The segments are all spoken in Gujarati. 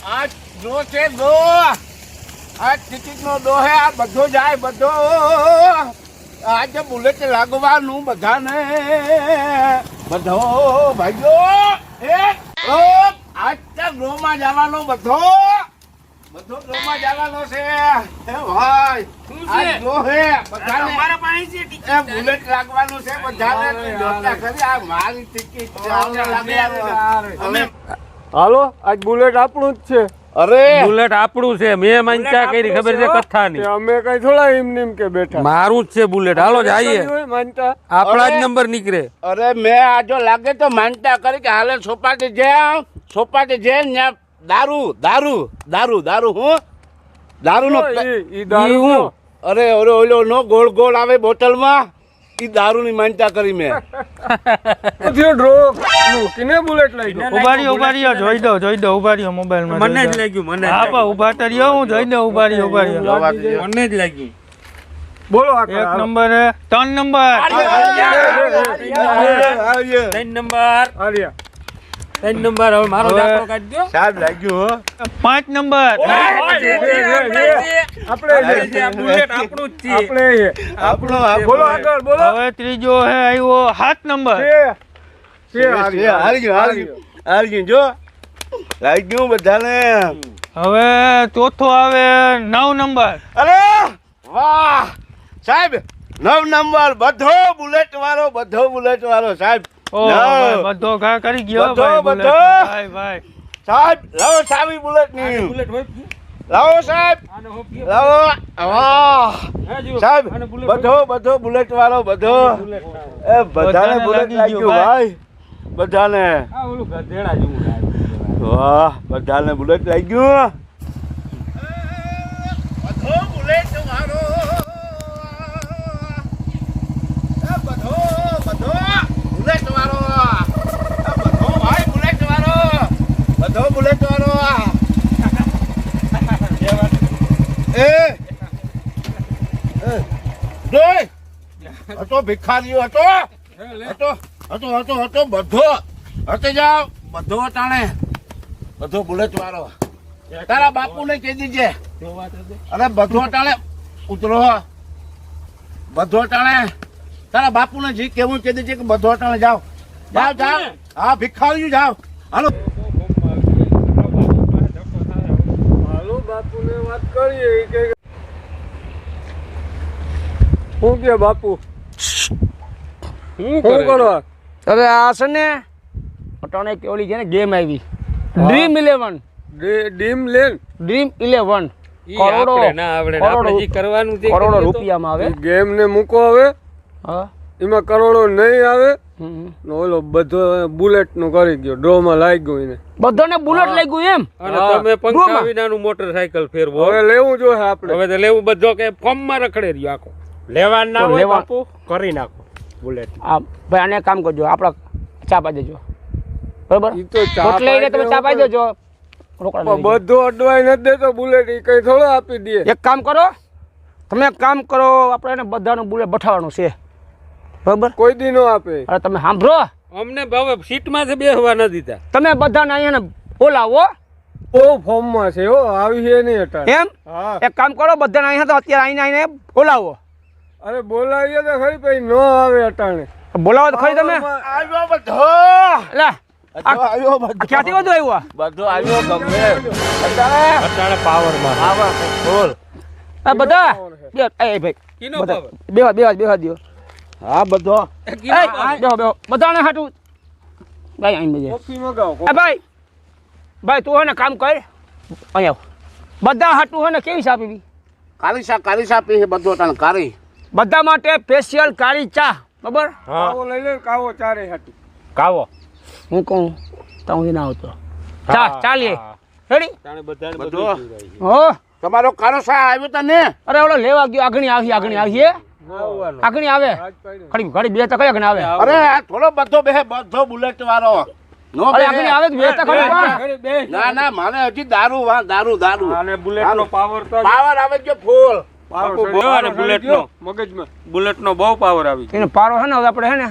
આ જો છે દો આ ટિકિટ નો દો હે આ બધો જાય બધો આજે બુલેટ લાગવાનું બધાને બધો ભાઈઓ ઓ આજે ડ્રોમાં જવાનો બધો ડ્રોમાં જવાનો છે હે ભાઈ આ જો હે બધાને અમારા પાસે છે ટિકિટ બુલેટ લાગવાનું છે બધાને જોતા ખરી આ મારી ટિકિટ લાગે અમે હાલો આજ બુલેટ આપણું જ છે અરે બુલેટ આપણું છે મેં માનતા કરી ખબર છે કથાની અમે કઈ થોડા એમ નેમ કે બેઠા મારું જ છે બુલેટ હાલો જઈએ માનતા આપણા જ નંબર નીકળે અરે મેં આ જો લાગે તો માનતા કરી કે હાલે સોપાટી છે ત્યાં દારૂ હું દારૂ નો ઈ દારૂ હું અરે ઓલો નો ગોળ ગોળ આવે બોટલમાં ઈ દારૂ ની માનતા કરી મેં થયો ડ્રો કિને બુલેટ લઈ ગયો ઉભા રહ્યો જોઈ દો ઉભા રહ્યો મોબાઈલ માં મને જ લાગ્યું મને હા બા ઉભા તો રહ્યો હું જોઈ દઉં ઉભા રહ્યો મને જ લાગ્યું બોલો એક નંબર હે 3 નંબર 3 નંબર હવે મારો દાખલો કાઢી દો સાહેબ લાગ્યું હો 5 નંબર આપણે બુલેટ આપણું જ છે આપણો બોલો આગળ બોલો હવે ત્રીજો હે આવ્યો 7 નંબર હારી ગયું જો લાગ્યું બધાને હવે ચોથો આવે 9 નંબર અરે વાહ સાહેબ 9 નંબર બધો બુલેટ વાળો સાહેબ ઓ ભાઈ બધો ઘા કરી ગયો બધો, ભાઈ બુલેટ બધો. ભાઈ સાહેબ લાવો સાવી બુલેટ ની બુલેટ હોય લાવો સાહેબ લાવો વાહ સાહેબ બધો બુલેટ વાળો બધો એ બધાને બુલેટ લાગ્યું ભાઈ બધાને આ ઓલું ગધેડા જેવું લાગે વાહ બધાને બુલેટ લાગ્યું બધો બુલેટ વાળો બધો બુલેટ વાળો બધો ભાઈ બુલેટ વાળો એ જોઈ હતો ભિખારીઓ હતો બધો હતે જાવ બધો ટાણે બધો બુલેટ વાળો તારા બાપુ ને કહી દીજે અરે બધો ટાણે ઉતરો બધો ટાણે તારા બાપુ ને જી કેવું કહી દીજે કે બધો ટાણે જાવ હા ભિખારી જાવ હાલો બાપુને વાત કરીએ કે હું કે બાપુ શું કરો હવે આ છે ને અટાણે કે ઓલી છે ને ગેમ આવી ડ્રીમ 11 ડીમ લેન ડ્રીમ 11 કરોડો ના આવડે આપણે જે કરવાનું છે કરોડો રૂપિયામાં આવે ગેમ ને મૂકો હવે હા એમાં કરોડો નહીં આવે ને ઓલો બધો બુલેટ નું કરી ગયો ડ્રો માં લાગી ગયું એને બધાને બુલેટ લઈ ગયું એમ અને તમે પંખા વિનાનું મોટરસાયકલ ફેરવો હવે લેવું જોઈએ આપણે હવે તો લેવું બધો કે ફોર્મ માં રખડે રહ્યો આખો લેવા ના હોય બાપુ કરી નાખો બુલેટ આ ભાઈ આને કામ કરજો આપડા ચા પાઈ દેજો બરોબર ઈ તો ચા રોટલી લઈને તમે ચા પાઈ દેજો રોકડા લઈ લેજો. બધો અડવાઈ નથી દેતો બુલેટ ઈ કઈ થોડો આપી દે એક કામ કરો તમે એક કામ કરો આપણે એને બધાનું બુલેટ બઠાવવાનું છે બરોબર કોઈ દી નો આપે અરે તમે સાંભળો અમને હવે સીટમાં થી બેસવા ન દીધા તમે બધાને અહીંયા બોલાવો ઓ ફોર્મ માં છે હો આવી છે નહીં અટાણે એમ હા એક કામ કરો બધાને અહીંયા તો અત્યારે આવીને બોલાવો અરે બોલાવીએ તો ખરી પછી નો આવે અટાણે બોલાવો તો ખરી તમે આવ્યો બધો લે આવ્યો બધો ક્યાંથી બધું આવ્યું બધો આવ્યો ગમે અટાણે પાવર માં આવા બોલ આ બધા બે એ ભાઈ કિનો બધા પાવર બેહવા દો હા બધો બેહો બધાને હાટું ભાઈ આવીને બેજે કોફી મગાવો એ ભાઈ તું હે ને કામ કર અહીંયા આવ. બધા હાટું હે ને કેવી ચા પીવી કાળી સા પી બધો ટાણ કાળી બધા માટે સ્પેશિયલ કાળી ચા બરાબર કાવો લઈ લે કાવો ચારે હાટી કાવો હું કહું તો હું ના આવતો ચા ચાલીએ રેડી અટાણે બધાને બધો. બધું પીવડાવી. હો તમારો કાળો સા આવ્યો તને અરે ઓલો લેવા ગયો આગણી આવી આગણી આવે ઘડી બે તો કઈ આગળ આવે અરે આ થોડો બધો બધો બુલેટ વાળો નો અરે આગણી આવે તો બે તો ખરી પણ ના મારે હજી દારૂ અને બુલેટ નો પાવર તો પાવર આવે છે ફૂલ બાપુ બહુ અને બુલેટ નો મગજમાં બુલેટ નો બહુ પાવર આવી એને પારો છે ને હવે આપણે હે ને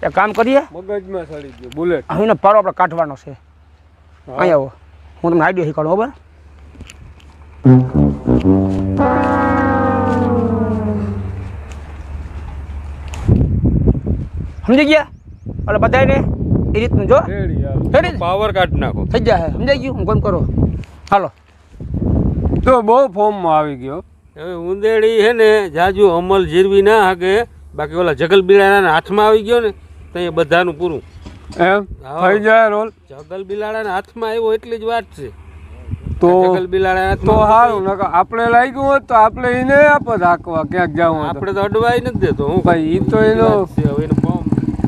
એક કામ કરીએ મગજમાં સડી ગયો બુલેટ હવે એનો પારો આપણે કાઢવાનો છે અહીંયા આવો હું તમને આઈડિયા શીખવાડું બરાબર. સમજી ગયા એટલે બધાને એ રીતનું જો રેડી પાવર કાઢી નાખો. થઈ જાય સમજાઈ ગયું હું કોમ કરો હાલો. તો બહુ ફોર્મમાં આવી ગયો. હવે ઉંદેડી છે ને જાજુ અમલ જીરવી ના હાકે, બાકી ઓલા જગલ બિલાડાના હાથમાં આવી ગયો ને તો એ બધાનું પૂરું. એમ થઈ જાય રોલ જગલ બિલાડાના હાથમાં આવ્યો એટલી જ વાત છે. તો જગલ બિલાડા તો સારું નકર આપણે લાગ્યું હોત તો આપણે એને આપત હાંકવા ક્યાંક જવું હોય તો. આપણે તો અડવાઈ નથી દેતો. હું ભાઈ ઈ તો એનો હવે એનો ફોર્મ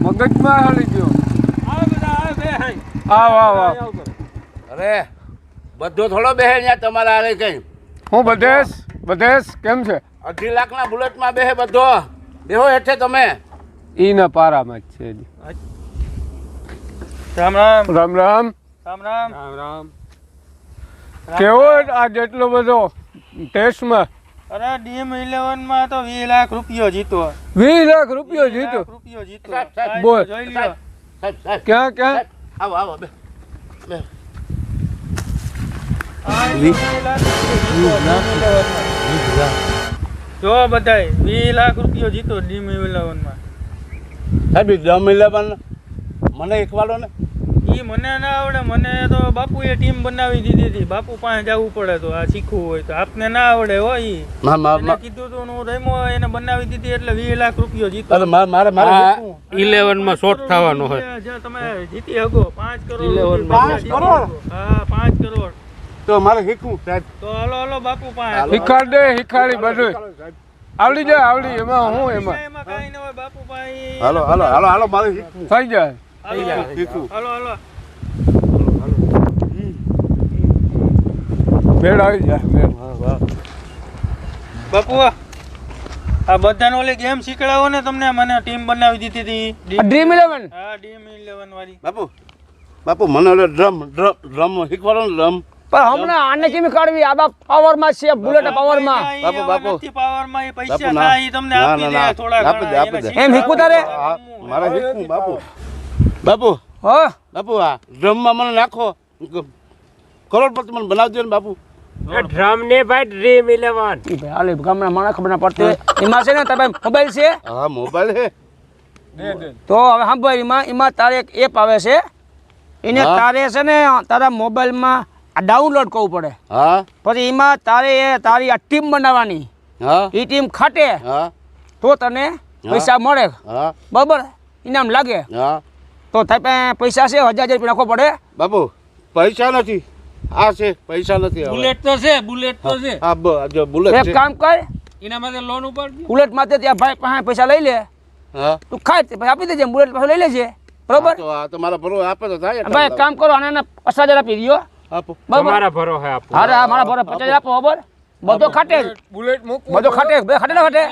મગજમાં હાલી ગયો. આવે બધા આવે બે હાઈ. આવ આવ આવ. અરે બધો થોડો બેહે ત્યાં તમારા આરે કઈ હું બધેશ કેમ છે? 2.5 લાખના બુલેટમાં બેહે બધો બેહો હેઠે તમે. ઈના પારામાં જ છે હજી. રામ રામ રામ રામ. રામ રામ રામ રામ. કેવો આ જેટલો બધો ટેસ્ટમાં અરે ડીમ 11 માં તો 20 લાખ રૂપિયો જીતો. 20 લાખ રૂપિયો જીતો. રૂપિયો જીતો. સાહેબ, સાહેબ, બોલ. જોઈ લ્યો. સાહેબ ક્યાં ક્યાં? આવો આવો બે બે. આ 20 લાખ રૂપિયો જીતો. જો બધાય 20 લાખ રૂપિયો જીતો ડીમ 11 માં. સાહેબ દમ 11 મને એકવાડો ને ઈ મને ના આવડે, મને તો બાપુએ ટીમ બનાવી દીધી હતી. બાપુ પાસે જવું પડે તો આ શીખવું હોય તો. આપને ના આવડે હો ઈ. એને કીધું તું હું રમ્યો એને બનાવી દીધી એટલે 20 લાખ રૂપિયો જીતો. અરે મારે આ 11 માં શોર્ટ થવાનો હોય. જે તમે જીતી શકો 5 કરોડ. 11 પાંચ કરોડ? હા 5 કરોડ. તો મારે શીખવું સાહેબ. તો હાલો બાપુ પાસે. શીખાડી બધું આવડી જાય એમાં હું એમાં એમાં કાંઈ ન હોય બાપુ પાસે. હાલો મારે શીખવું થઈ જાય. શીખવું. હાલો મેળ આવી જાય મેળ. બાપુ આ બધાને ઓલી ગેમ શીખડાવો ને તમને. મને ટીમ બનાવી દીધી હતી ડ્રીમ 11 હા ડીમ 11 વાળી. બાપુ મને ઓલો ડ્રમ શીખવાડો ને ડ્રમ. પણ હમણાં આને કેમ કાઢવી? આ બાપ પાવરમાં છે, બુલેટ પાવરમાં. બાપુ. પાવરમાં એ પૈસા બાપુ, ના. થાય ઈ તમને ના, આપી ના, દે થોડા આપી દે, ઘણા. આપી દે. એને એમ શીખવું તારે? મારે શીખવું બાપુ હો આ ડ્રમમાં મને નાખો કરોડપતિ મને બનાવી દો ને બાપુ. ડ્રમ ને ભાઈ ડ્રીમ 11. ઈ ભાઈ હાલે ગામના માણસ ખબર ના પડતી હોય. એમાં છે ને તમે મોબાઈલ છે હા મોબાઈલ હે તો હવે સાંભળ એમાં તારે એક એપ આવે છે એને હા. તારે છે ને તારા મોબાઈલમાં ડાઉનલોડ કરવું પડે. હા પછી એમાં તારે તારી આ ટીમ બનાવવાની. હા એ ટીમ ખાટે હા તો તને પૈસા મળે હા બરાબર, ઇનામ લાગે. હા તો થાય પૈસા છે 1000 રૂપિયા નાખવો પડે. બાપુ પૈસા નથી આ છે પૈસા નથી હવે. બુલેટ તો છે, બુલેટ તો છે. હા જો બુલેટ એક છે કામ કર, એના માટે લોન ઉપર બુલેટ માટે ત્યાં ભાઈ પાસે પૈસા લઈ લે, હા તું ખાય તે પછી આપી દેજે, બુલેટ પાસે લઈ લેજે બરોબર. આ તો મારા ભરો આપે તો થાય ભાઈ એક કામ કરો આને 50,000 આપી દો આપો બરોબર. તમારા ભરો હે આપો. અરે આ મારા ભરો 50,000 આપો બરોબર. બધો ખાટે બુલેટ મૂકવું બધો ખાટે બે ખાટે ના ખાટે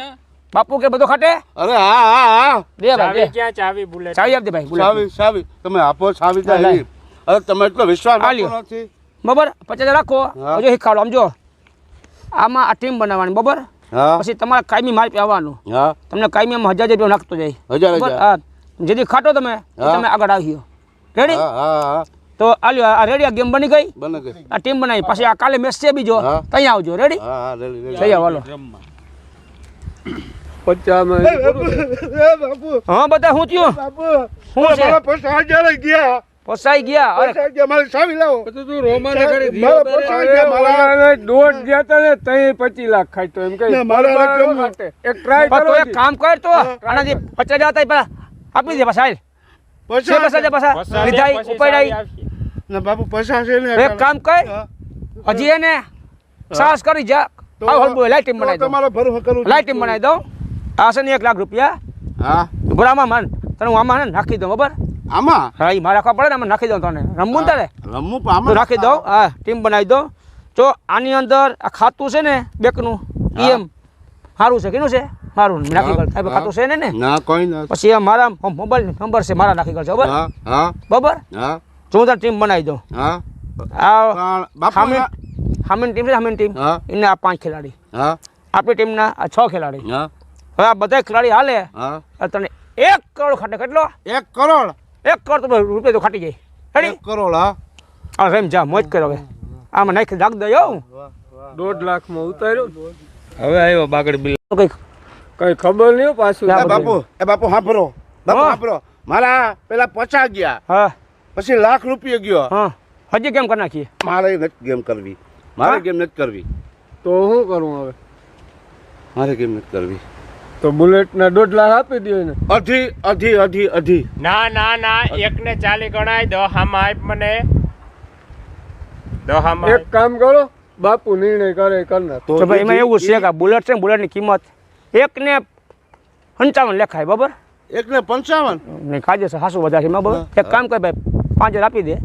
બાપુ કે બધો ખાટે અરે હા દે ભાઈ ચાવી દે ક્યાં ચાવી બુલેટ? ચાવી આપી દે ભાઈ બુલેટ સાવી તમે આપો સાવી હા, જાય અરે તમે એટલો વિશ્વાસ આ લ્યો. રાખતો નથી બરોબર. 50,000 રાખો. હા. હજુ શીખવાડો આમ જો આમાં આ ટીમ બનાવવાની બરોબર. હા પછી તમારે કાયમી માર પે આવવાનું. હા તમને કાયમી આમાં 1000 રૂપિયા નાખતો જાય હજાર બરોબર. હજાર હા જેથી ખાટો તમે એ હા. તમે આગળ આવ્યો રેડી. હા હા તો આલ્યો આ રેડી, આ ગેમ બની ગઈ, બને ગઈ આ ટીમ બનાવી. પછી આ કાલે મેચ છે બીજો, હા. ત્યાં આવજો રેડી. હા હા રેડી થઈ જાવ હાલો. 50 માં બાપુ હા બધા શું થયું? બાપુ શું છે? પૈસા હજાર ગયા ફસાઈ ગયા? અરે મારી સાવી લાવો તું રોમાને કરી મારા પૈસા ગયા મારા દોઢ ગયા તા ને તઈ 25 લાખ ખાઈ તો એમ કઈ ના, મારા બરાબર રકમ- ખાતે. એક ટ્રાય પણ કરો તો એક કામ કર તો આના જે 50,000 હતા એ પેલા આપી દે પાછા. છે પૈસા પાછા પાછા લીધા ઉપાડાઈ. ના બાપુ પૈસા છે ને એક કામ કર હજી એને સાહસ કરી જા. તો- આવ હળબો લાઈટ ટીમ બનાવી દઉં, તમારો ભરો કરું લાઈટ ટીમ બનાવી દઉં. આ છે ને 1 લાખ રૂપિયા હા ગોળામાં માન તને હું આમાં ને નાખી દઉં બરાબર. આમાં હા એ મારે રાખવા પડે ને આમાં નાખી દઉં તને રમવું ને તારે રમવું પણ તો આમાં નાખી દઉં. હા ટીમ બનાવી દઉં. જો આની અંદર આ ખાતું છે ને બેંકનું હા. એમ સારું છે કેનું છે મારું નાખી ગયું હા. ખાતું છે ને ને ના કોઈ ના પછી આ મારા મોબાઈલ નંબર છે મારા નાખી ગયો છે બરાબર હા હા બરાબર. હા જો હું તારે ટીમ બનાવી દઉં. હા આ પણ બાપુ હામીની ટીમ છે હામીની ટીમ હા એને આ 5 ખેલાડી, હા આપણી ટીમના આ 6 ખેલાડી. હા હવે આ બધા ખેલાડી હાલે હા એટલે તને 1 કરોડ ખાટે. કેટલો? 1 કરોડ 1 કરોડ તો રૂપિયા તો ખાટી જાય. 1 કરોડ હા હા રેમ જા મોજ કરો હવે. આમાં નાખી દાગ દે યો 1.5 લાખમાં ઉતાર્યો. હવે આવ્યો બાગડ બિલ તો કંઈક કઈ ખબર નહીં હો પાછું. ના, બાપુ સાંભળો બાપુ હા. સાંભળો મારા પેલા 50 ગયા હા પછી ₹1,00,000 ગયો હા હજી કેમ કરી નાખીએ મારે નથી ગેમ કરવી મારે હા? ગેમ નથી કરવી તો શું કરું હવે? મારે ગેમ નથી કરવી તો બુલેટના 1.5 લાખ આપી દો ને. અઢી ના ના ના એકને 40 ગણાય દહામાં આપ મને દહામાં એક કામ કરો, બાપુ નિર્ણય કરે એ કરી નાખો. તો ભાઈ એમાં એવું છે કે આ બુલેટ છે ને બુલેટની કિંમત 1.55 લેખાય બરાબર 1.55 નહીં ખાજે છે હાસુ વધારે છે એમાં બરાબર એક કામ કર ભાઈ 5,000 આપી દે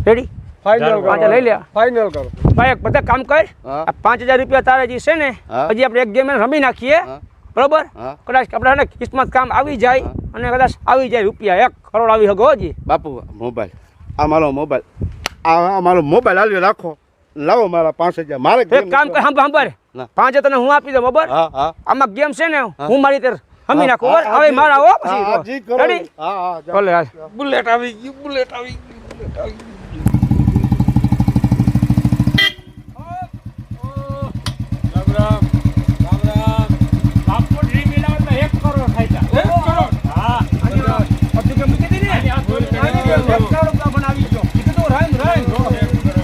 રેડી ફાઇનલ કરો. 5,000 લઈ લે ફાઇનલ કરો. ભાઈ એક બધા કામ કર હા. આ 5,000 રૂપિયા તારે જે છે ને હા. હજી આપણે એક ગેમ રમી નાખીએ હા. બરોબર હા. કદાચ આપણે ને કિસ્મત કામ આવી જાય અને કદાચ આવી જાય રૂપિયા 1 કરોડ આવી શકો હજી બાપુ મોબાઈલ આ મારો મોબાઈલ આ મારો મોબાઈલ આલ્યો રાખો લાવો મારા 5,000 મારે એક કામ કર સાંભળ ના. 5,000 તને હું આપી દઉં બરોબર હા હા આમાં ગેમ છે ને હું મારી રીતે રમી નાખું બરાબર હવે મારા હો હા, જી પછી કરો. રેડી હા હા જાઓ. ભલે હાલ બુલેટ આવી ગયું બુલેટ આવી ગયું બુલેટ આવી ગયું. બાપુ ડ્રીમ ઇલેવનમાં 1 કરોડ થાય છે. 1 કરોડ હા પછી કે મૂકી દીધી ને આ થોડી ઘણી એક કરોડ રૂપિયા બનાવી ગયો કીધું તું રામ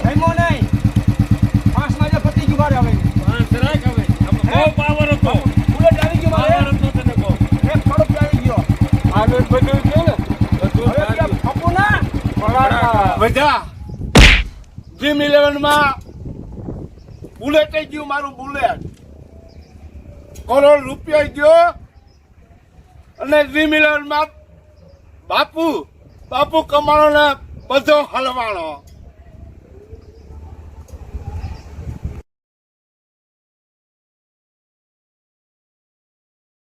રમો નહીં 5 માં જે પતી ગયું મારે હવે બહુ પાવર હતો બુલેટ આવી ગયું મારે પાવર હતો તને કહું 1 કરોડ રૂપિયા આવી ગયો આગળ બધું છે ને બધું હવે ત્યાં ફપુ ના બધા ડ્રીમ 11 માં બુલેટ ગયું મારું બુલેટ કરોડ રૂપિયા ગયો અને ડ્રીમ 11 માં બાપુ કમાણો ને બધો હલવાણો